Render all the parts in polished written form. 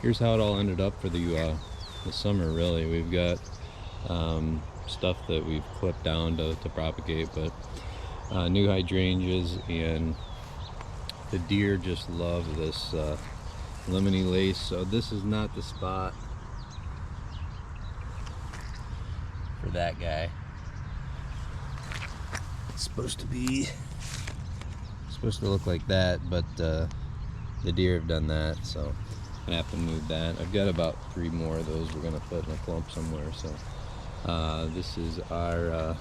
here's how it all ended up for the summer. Really, we've got stuff that we've clipped down to propagate, but new hydrangeas, and the deer just love this lemony lace. So this is not the spot for that guy. It's supposed to look like that, but the deer have done that, so I'm gonna have to move that. I've got about 3 more of those we're gonna put in a clump somewhere. So this is our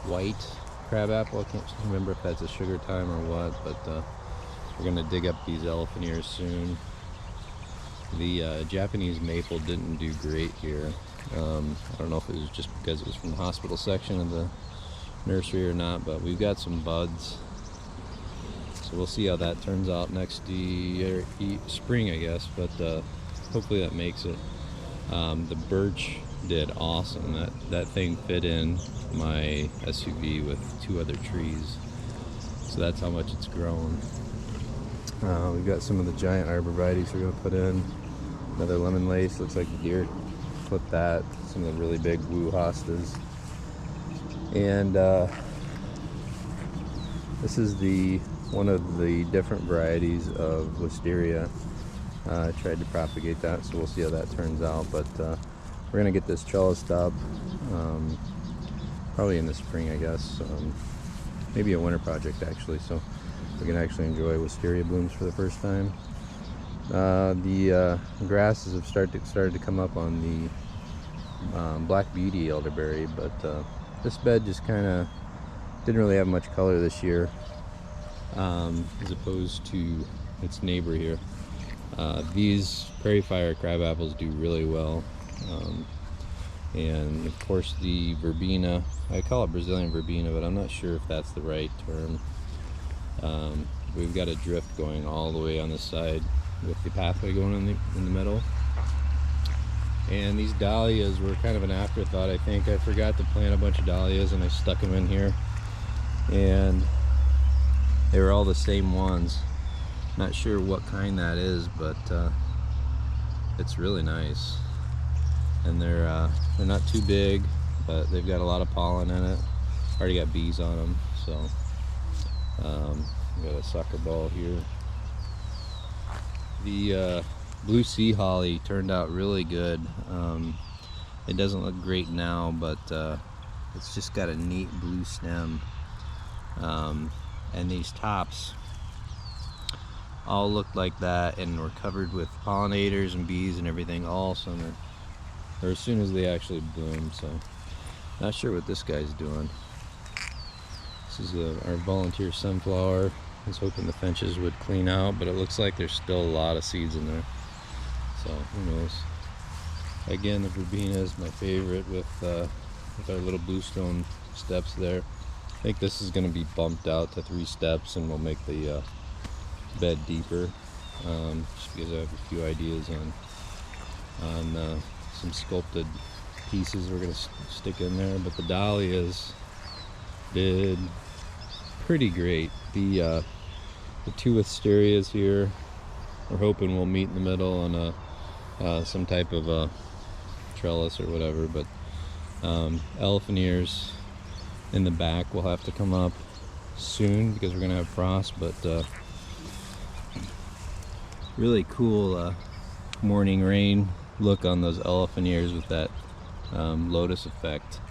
white crabapple. I can't remember if that's a sugar time or what, but we're gonna dig up these elephant ears soon. The Japanese maple didn't do great here. I don't know if it was just because it was from the hospital section of the nursery or not, but we've got some buds, so we'll see how that turns out next spring, I guess, but hopefully that makes it. The birch did awesome. That thing fit in my SUV with 2 other trees, so that's how much it's grown. We've got some of the giant arbor varieties we're going to put in. Another lemon lace, looks like the deer clipped that. Some of the really big woo hostas. And this is one of the different varieties of wisteria. I tried to propagate that, so we'll see how that turns out. But we're going to get this trellised up probably in the spring, I guess. Maybe a winter project, actually, so we can actually enjoy wisteria blooms for the first time. The grasses have started to come up on the black beauty elderberry, but this bed just kind of didn't really have much color this year, as opposed to its neighbor here. These prairie fire crab apples do really well, and of course the verbena. I call it Brazilian verbena, but I'm not sure if that's the right term. We've got a drift going all the way on this side with the pathway going in the middle. And these dahlias were kind of an afterthought, I think. I forgot to plant a bunch of dahlias and I stuck them in here, and they were all the same ones. Not sure what kind that is, but it's really nice. And they're not too big, but they've got a lot of pollen in it. Already got bees on them, so we got a sucker ball here. The blue sea holly turned out really good. It doesn't look great now, but it's just got a neat blue stem, and these tops all looked like that and were covered with pollinators and bees and everything all summer, or as soon as they actually bloomed. So not sure what this guy's doing. This is our volunteer sunflower. I was hoping the finches would clean out, but it looks like there's still a lot of seeds in there, so who knows. Again, the verbena is my favorite with our little bluestone steps there. I think this is going to be bumped out to 3 steps, and we'll make the bed deeper, just because I have a few ideas on some sculpted pieces we're going to stick in there. But the dahlias did pretty great. The 2 wisterias here, we're hoping we'll meet in the middle on some type of a trellis or whatever, but elephant ears in the back will have to come up soon because we're gonna have frost. But really cool morning rain look on those elephant ears with that lotus effect.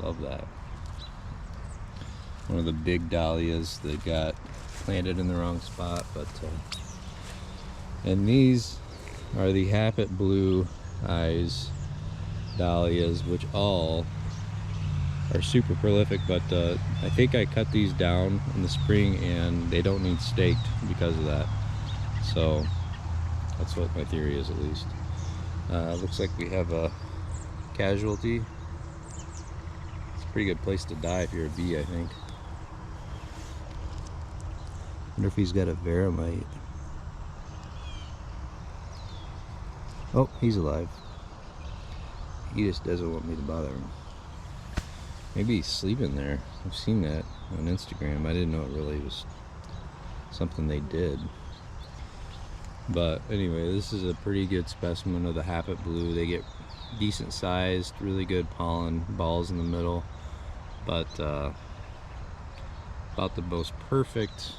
Love that. One of the big dahlias that got planted in the wrong spot, but and these are the Happet Blue Eyes dahlias, which all are super prolific, but I think I cut these down in the spring and they don't need staked because of that. So that's what my theory is, at least. Looks like we have a casualty. It's a pretty good place to die if you're a bee, I think. Wonder if he's got a veramite. Oh, he's alive. He just doesn't want me to bother him. Maybe he's sleeping there. I've seen that on Instagram. I didn't know it really was something they did. But anyway, this is a pretty good specimen of the Happet Blue. They get decent sized, really good pollen balls in the middle, but about the most perfect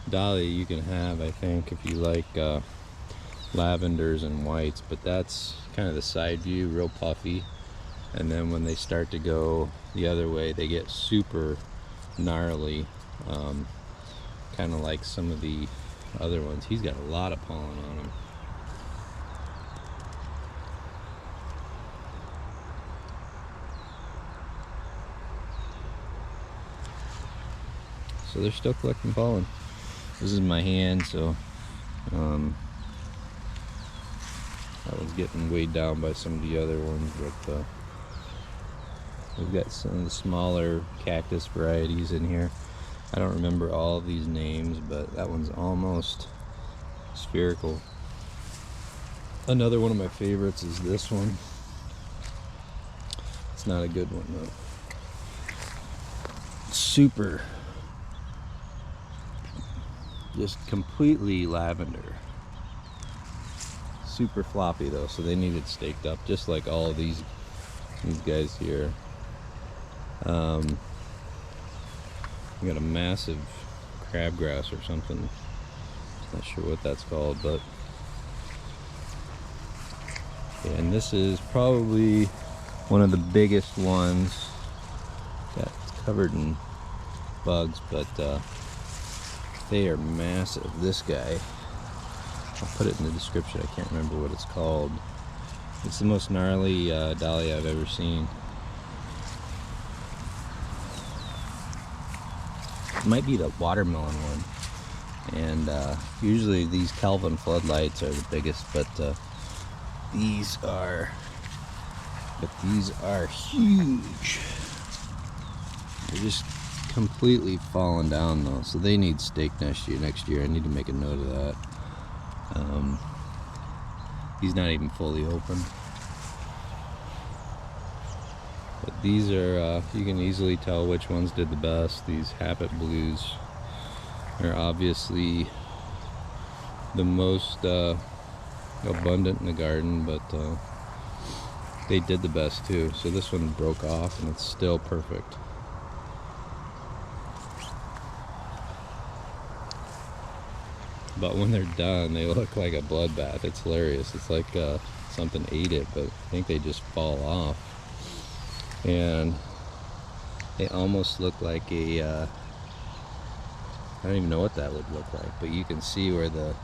dahlia you can have, I think, if you like lavenders and whites. But that's kind of the side view, real puffy, and then when they start to go the other way, they get super gnarly, kind of like some of the other ones. He's got a lot of pollen on him. So they're still collecting pollen. This is my hand, so that one's getting weighed down by some of the other ones, but we've got some of the smaller cactus varieties in here. I don't remember all of these names, but that one's almost spherical. Another one of my favorites is this one. It's not a good one though. Super, just completely lavender. Super floppy though, so they need it staked up, just like all of these guys here. We got a massive crabgrass or something. Not sure what that's called, but yeah, and this is probably one of the biggest ones. It's covered in bugs, but they are massive. This guy, I'll put it in the description. I can't remember what it's called. It's the most gnarly dahlia I've ever seen. It might be the watermelon one, and usually these Kelvin floodlights are the biggest, but these are huge. They're just completely falling down though, so they need stake next year. I need to make a note of that. He's not even fully open, but these are you can easily tell which ones did the best. These Happet Blues are obviously the most abundant in the garden, but they did the best too. So this one broke off and it's still perfect. But when they're done, they look like a bloodbath. It's hilarious. It's like something ate it, but I think they just fall off. And they almost look like a, I don't even know what that would look like, but you can see where the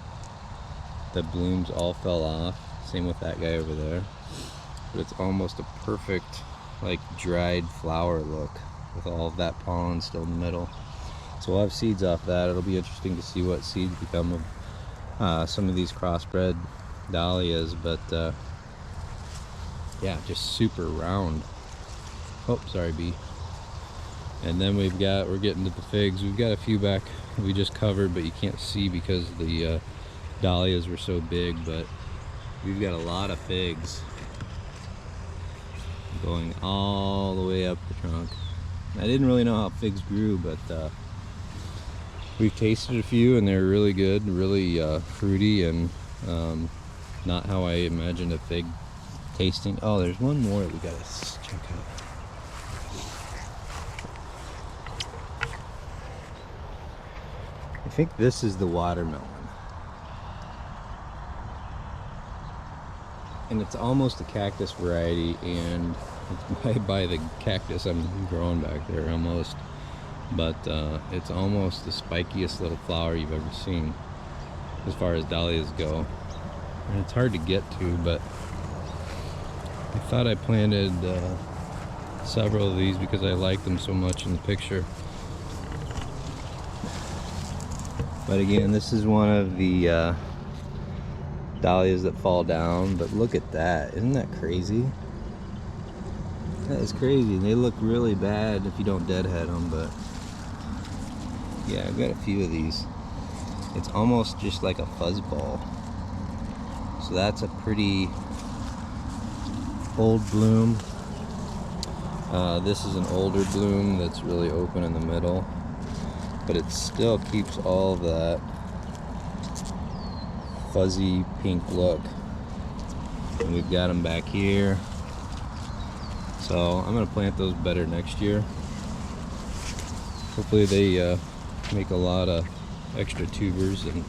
blooms all fell off. Same with that guy over there. But it's almost a perfect, like, dried flower look with all of that pollen still in the middle. So we'll have seeds off that. It'll be interesting to see what seeds become of some of these crossbred dahlias, but yeah, just super round. Oh, sorry, bee. And then we're getting to the figs. We've got a few back we just covered, but you can't see because the dahlias were so big, but we've got a lot of figs going all the way up the trunk. I didn't really know how figs grew, but we've tasted a few and they're really good, really fruity, and not how I imagined a fig tasting. Oh, there's one more that we gotta check out. I think this is the watermelon. And it's almost a cactus variety, and it's by the cactus I'm growing back there almost. But it's almost the spikiest little flower you've ever seen as far as dahlias go. And it's hard to get to, but I thought I planted several of these because I liked them so much in the picture. But again, this is one of the dahlias that fall down, but look at that. Isn't that crazy? That is crazy. They look really bad if you don't deadhead them, but yeah, I've got a few of these. It's almost just like a fuzzball. So that's a pretty old bloom. This is an older bloom that's really open in the middle, but it still keeps all of that fuzzy pink look. And we've got them back here. So I'm gonna plant those better next year. Hopefully they make a lot of extra tubers and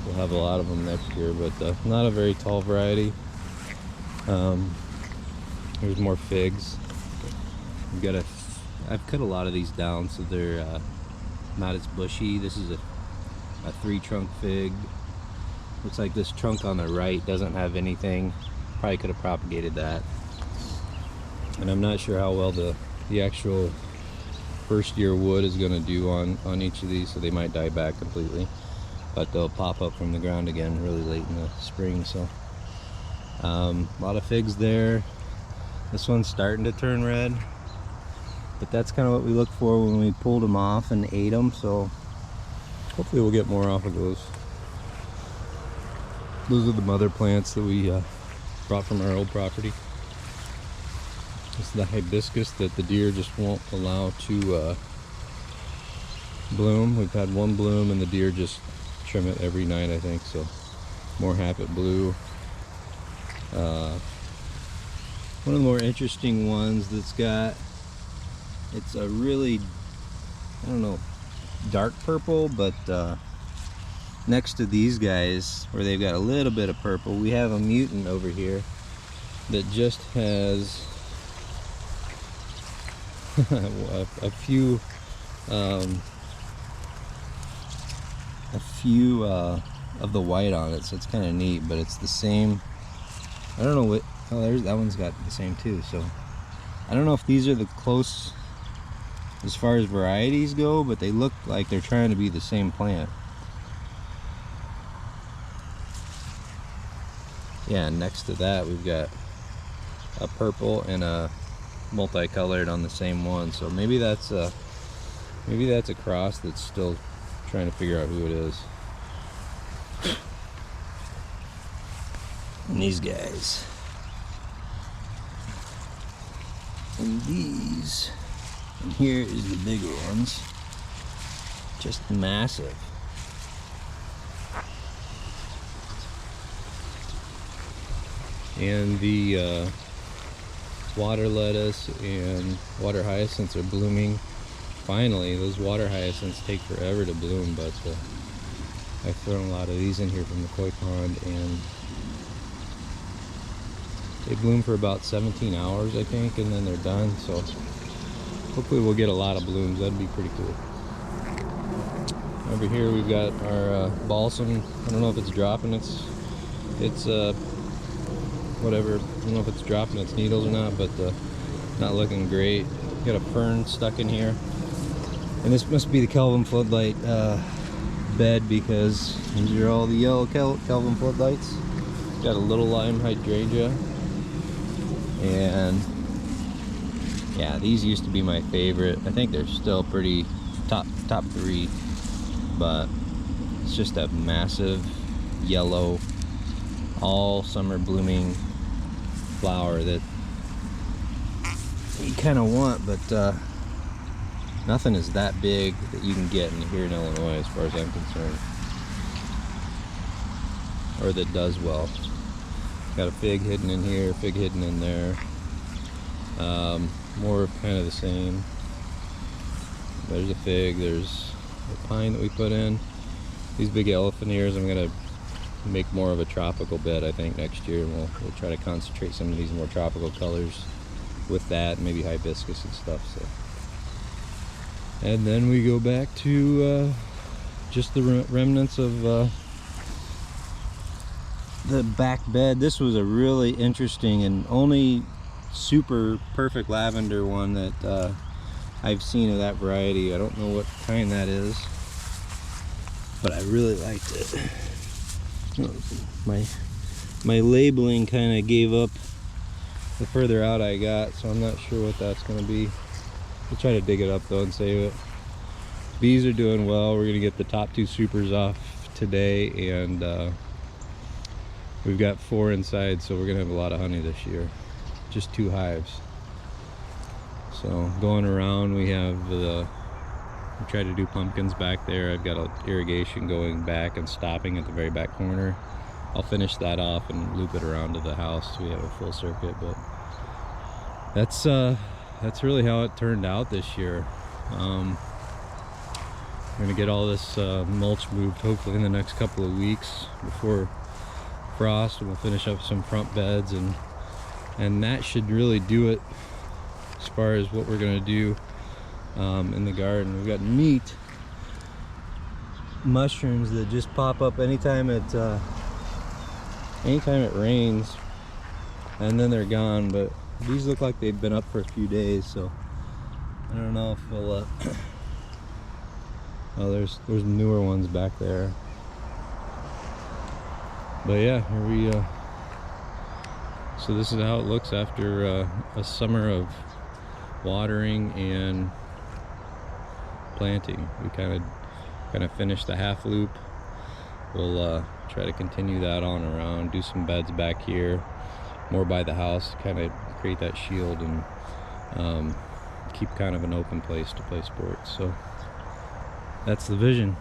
we'll have a lot of them next year, but not a very tall variety. There's more figs. We've got I've cut a lot of these down so they're not as bushy. This is a 3-trunk fig. Looks like this trunk on the right doesn't have anything. Probably could have propagated that. And I'm not sure how well the actual first year wood is going to do on each of these, so they might die back completely, but they'll pop up from the ground again really late in the spring. So a lot of figs there. This one's starting to turn red, but that's kind of what we look for when we pulled them off and ate them, so hopefully we'll get more off of those. Those are the mother plants that we brought from our old property. This is the hibiscus that the deer just won't allow to bloom. We've had one bloom and the deer just trim it every night, I think. So more Happet Blue. One of the more interesting ones that's got, it's a really, I don't know, dark purple, but next to these guys where they've got a little bit of purple, we have a mutant over here that just has a few of the white on it, so it's kind of neat. But it's the same. I don't know what. Oh, there's that one's got the same too. So I don't know if these are the close as far as varieties go, but they look like they're trying to be the same plant. Yeah, next to that we've got a purple and a multicolored on the same one, so maybe that's a cross that's still trying to figure out who it is. And these guys, and these, and here is the bigger ones, just massive. And the water lettuce and water hyacinths are blooming. Finally, those water hyacinths take forever to bloom, but I've thrown a lot of these in here from the koi pond, and they bloom for about 17 hours, I think, and then they're done. So hopefully we'll get a lot of blooms. That'd be pretty cool. Over here we've got our balsam. I don't know if it's dropping its whatever. I don't know if it's dropping its needles or not, but not looking great. Got a fern stuck in here, and this must be the Kelvin floodlight bed, because these are all the yellow Kelvin floodlights. Got a little lime hydrangea, and yeah, these used to be my favorite. I think they're still pretty top 3, but it's just a massive yellow, all summer blooming flower that you kind of want, but nothing is that big that you can get here in Illinois, as far as I'm concerned, or that does well. Got a fig hidden in here, fig hidden in there. More of kind of the same. There's a fig, there's a pine that we put in. These big elephant ears, I'm gonna make more of a tropical bed, I think, next year, and we'll try to concentrate some of these more tropical colors with that, and maybe hibiscus and stuff. So, and then we go back to just the remnants of the back bed. This was a really interesting and only super perfect lavender one that I've seen of that variety. I don't know what kind that is, but I really liked it. My labeling kind of gave up the further out I got, so I'm not sure what that's going to be. We'll try to dig it up though and save it. Bees are doing well. We're going to get the top 2 supers off today, and we've got 4 inside, so we're going to have a lot of honey this year. Just 2 hives. So going around, we have the We tried to do pumpkins back there. I've got irrigation going back and stopping at the very back corner. I'll finish that off and loop it around to the house so we have a full circuit. But that's really how it turned out this year. We're gonna get all this mulch moved hopefully in the next couple of weeks before frost, and we'll finish up some front beds, and that should really do it as far as what we're gonna do in the garden. We've got neat mushrooms that just pop up anytime it rains, and then they're gone. But these look like they've been up for a few days, so I don't know if we'll oh, there's newer ones back there. But yeah, here we so this is how it looks after a summer of watering and planting. We kind of finished the half loop. We'll try to continue that on around, do some beds back here, more by the house, kind of create that shield and keep kind of an open place to play sports. So that's the vision.